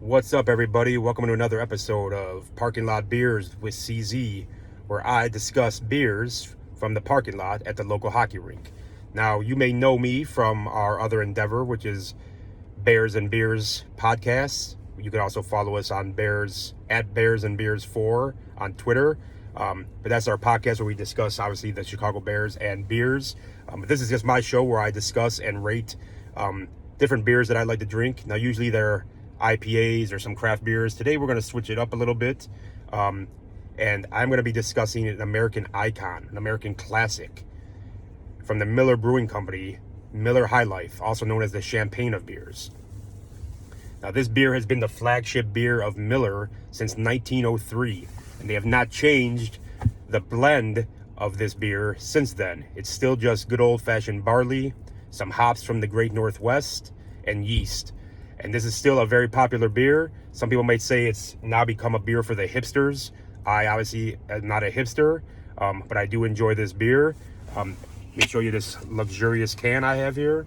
What's up, everybody? Welcome to another episode of Parking Lot Beers with CZ, where I discuss beers from the parking lot at the local hockey rink. Now, you may know me from our other endeavor, which is Bears and Beers podcast. You can also follow us on Bears and Beers 4 on Twitter. But that's our podcast where we discuss, obviously, the Chicago Bears and beers. But this is just my show where I discuss and rate different beers that I like to drink. Now, usually they're IPAs or some craft beers. Today, we're going to switch it up a little bit. And I'm going to be discussing an American icon, an American classic from the Miller Brewing Company, Miller High Life, also known as the Champagne of beers. Now, this beer has been the flagship beer of Miller since 1903, and they have not changed the blend of this beer since then. It's still just good old-fashioned barley, some hops from the Great Northwest, and yeast. And this is still a very popular beer. Some people might say it's now become a beer for the hipsters. I obviously am not a hipster, but I do enjoy this beer. Let me show you this luxurious can I have here.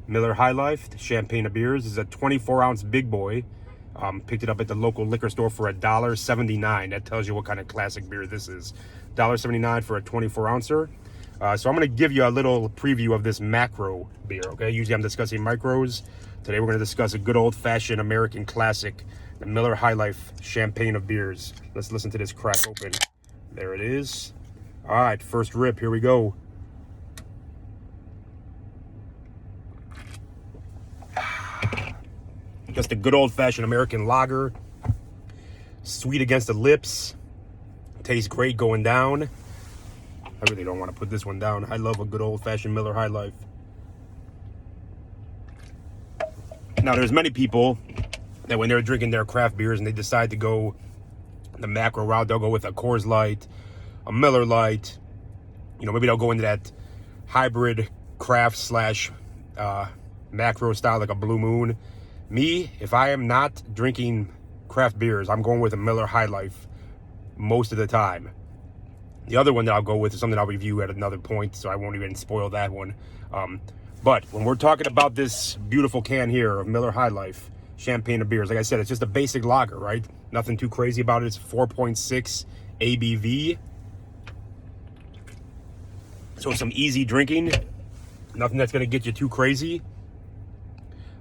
Miller High Life, the Champagne of beers. This is a 24-ounce big boy. Picked it up at the local liquor store for $1.79. That tells you what kind of classic beer this is. $1.79 for a 24-ouncer. So I'm going to give you a little preview of this macro beer, okay? Usually I'm discussing micros. Today we're going to discuss a good old-fashioned American classic, the Miller High Life Champagne of beers. Let's listen to this crack open. There it is. All right, first rip. Here we go. Just a good old-fashioned American lager. Sweet against the lips. Tastes great going down. I really don't want to put this one down. I love a good old-fashioned Miller High Life. Now, there's many people that when they're drinking their craft beers and they decide to go the macro route, they'll go with a Coors Light, a Miller Lite. You know, maybe they'll go into that hybrid craft slash macro style like a Blue Moon. Me, if I am not drinking craft beers, I'm going with a Miller High Life most of the time. The other one that I'll go with is something I'll review at another point, so I won't even spoil that one. But when we're talking about this beautiful can here of Miller High Life Champagne of beers, like I said, it's just a basic lager, right? Nothing too crazy about it. It's 4.6 ABV. So some easy drinking. Nothing that's going to get you too crazy.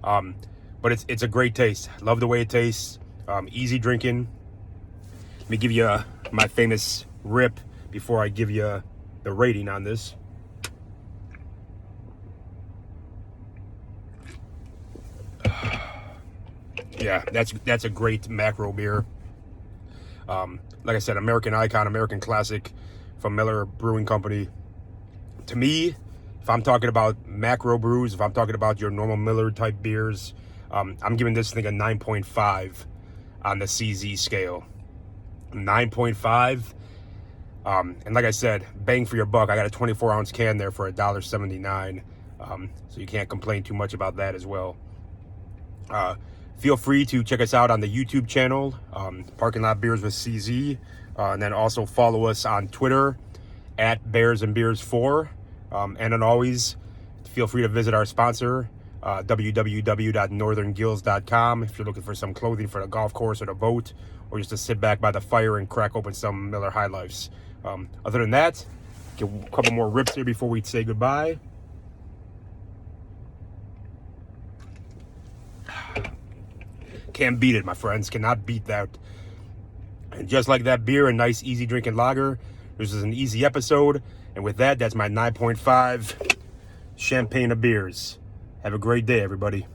But it's a great taste. Love the way it tastes. Easy drinking. Let me give you my famous rip before I give you the rating on this. Yeah, that's a great macro beer. Like I said, American icon, American classic from Miller Brewing Company. To me, if I'm talking about macro brews, if I'm talking about your normal Miller type beers, I'm giving this thing a 9.5 on the CZ scale. 9.5. And like I said, bang for your buck. I got a 24-ounce can there for $1.79. So you can't complain too much about that as well. Feel free to check us out on the YouTube channel, Parking Lot Beers with CZ. And then also follow us on Twitter at Bears and Beers 4. And then always feel free to visit our sponsor, www.northerngills.com, if you're looking for some clothing for the golf course or the boat, or just to sit back by the fire and crack open some Miller High Lifes. Other than that, get a couple more rips here before we say goodbye. Can't beat it, my friends. Cannot beat that. And just like that beer, a nice, easy drinking lager. This is an easy episode. And with that, that's my 9.5 Champagne of beers. Have a great day, everybody.